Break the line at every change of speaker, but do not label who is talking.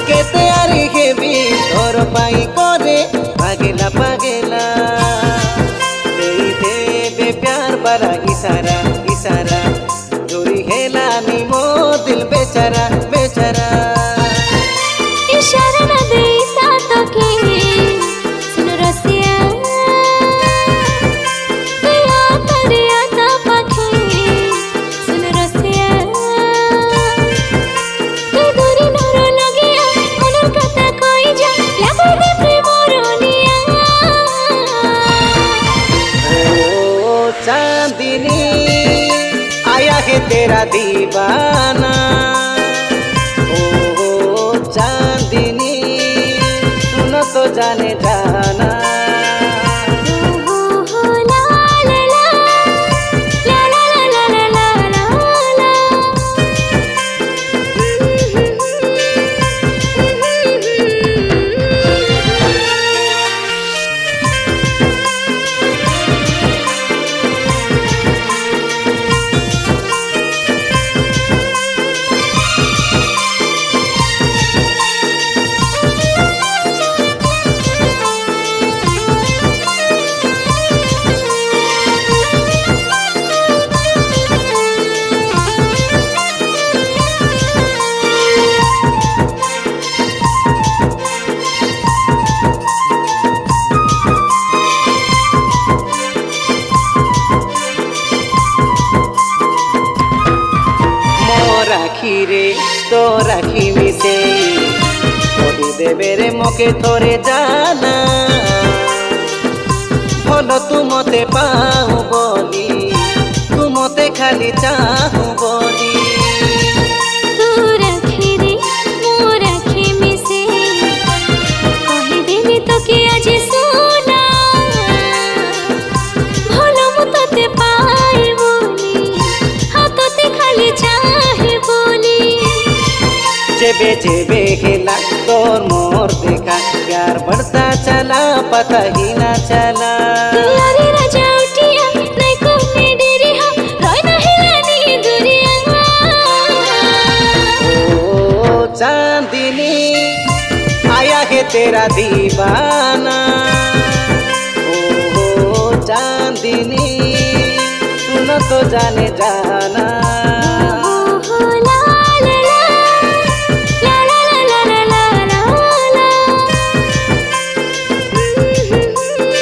केते आरी हेबी तोर पाई करे पागेला पागेला देई देबे प्यार बरा इशारा इशारा चोरी हेला नी मो दिल बेचारा बेचारा
इशारा न देई सातो के सुन रसिया दिया परिया ता पाखे सुन रसिया के दूरी नरो लगिया मनर कथा कोई जा लगे दे प्रेम रोनिया
ओ चांदनी आया है तेरा दीवाना चांदनी सुनो तो जाने जाना রাখিরে তো রাখি মিশে করি দেবে রে মকে তোরে জানা ভালো তুমতে পাও বলি তুমতে খালি চাহু বলি
तू राखी रे मो राखी मिसे कहि देनी तो के आज सोना भलो मु तते पाए बोली हाथते खाली चाहे बोली
जेबे जेबे हेला तोर मोर देखा प्यार बढ़ता चला पता ही ना चला
यारी राजा उठिया नहीं को मेडेरी हा रोय ना हिलानी दुरिया
ओ चांदनी आया है तेरा दीवाना ओ चांदनी सुनो तो जाने जाना।